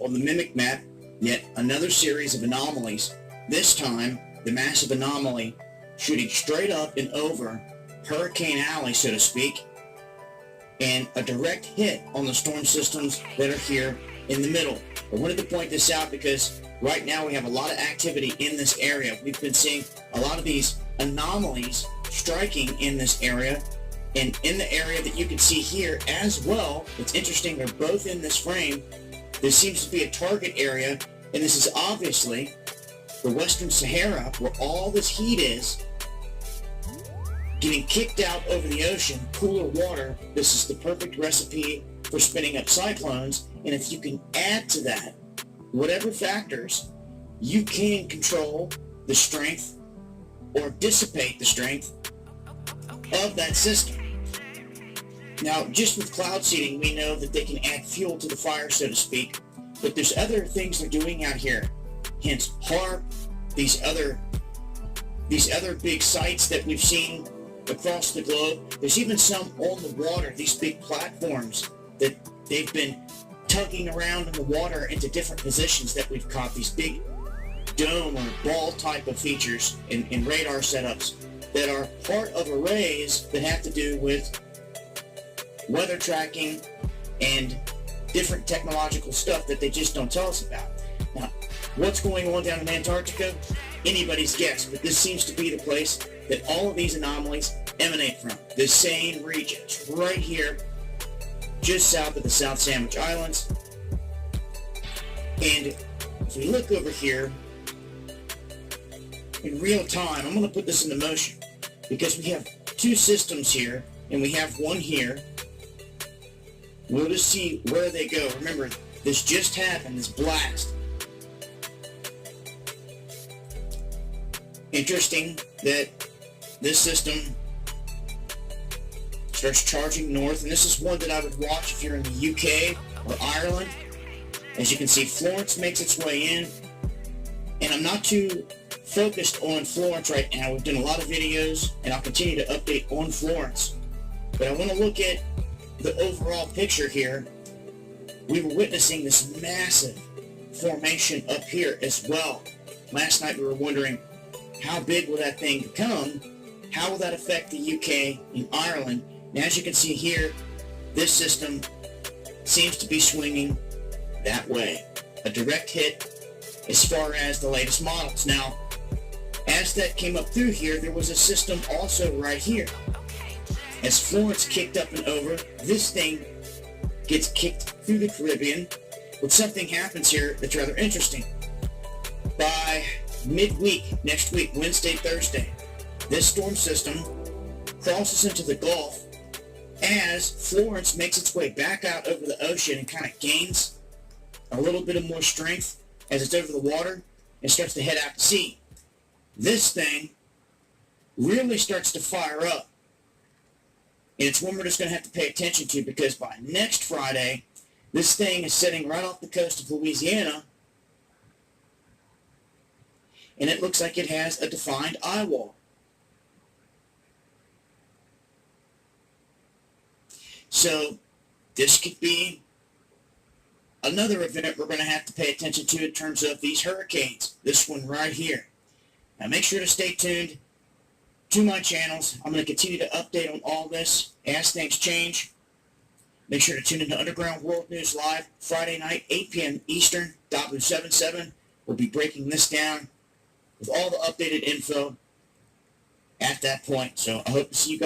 On the mimic map, yet another series of anomalies. This time, the massive anomaly shooting straight up and over Hurricane Alley, so to speak, and a direct hit on the storm systems that are here in the middle. I wanted to point this out because right now we have a lot of activity in this area. We've been seeing a lot of these anomalies striking in this area, and in the area that you can see here as well. It's interesting, they're both in this frame. This seems to be a target area, and this is obviously the Western Sahara, where all this heat is getting kicked out over the ocean, cooler water. This is the perfect recipe for spinning up cyclones, and if you can add to that whatever factors, you can control the strength or dissipate the strength of that system. Now, just with cloud seeding, we know that they can add fuel to the fire, so to speak, but there's other things they're doing out here. Hence, HAARP, these other big sites that we've seen across the globe. There's even some on the water, these big platforms that they've been tugging around in the water into different positions that we've caught, these big dome or ball type of features in radar setups that are part of arrays that have to do with weather tracking and different technological stuff that they just don't tell us about. Now, what's going on down in Antarctica? Anybody's guess, but this seems to be the place that all of these anomalies emanate from. The same region. It's right here, just south of the South Sandwich Islands. And if we look over here, in real time, I'm going to put this into motion because we have two systems here, and we have one here. We'll just see where they go. Remember, this just happened, this blast. Interesting that this system starts charging north, and this is one that I would watch if you're in the UK or Ireland. As you can see, Florence makes its way in, and I'm not too focused on Florence right now. We've done a lot of videos, and I'll continue to update on Florence. But I want to look at the overall picture here. We were witnessing this massive formation up here as well. Last night we were wondering, how big will that thing become? How will that affect the UK and Ireland? And as you can see here, this system seems to be swinging that way. A direct hit as far as the latest models. Now, as that came up through here, there was a system also right here. As Florence kicked up and over, this thing gets kicked through the Caribbean, but something happens here that's rather interesting. By midweek, next week, Wednesday, Thursday, this storm system crosses into the Gulf as Florence makes its way back out over the ocean and kind of gains a little bit of more strength as it's over the water and starts to head out to sea. This thing really starts to fire up. And it's one we're just going to have to pay attention to, because by next Friday, this thing is sitting right off the coast of Louisiana, and it looks like it has a defined eye wall. So this could be another event we're going to have to pay attention to in terms of these hurricanes. This one right here. Now make sure to stay tuned to my channels. I'm going to continue to update on all this as things change. Make sure to tune into Underground World News Live Friday night, 8 p.m. Eastern, W77. We'll be breaking this down with all the updated info at that point. So I hope to see you guys.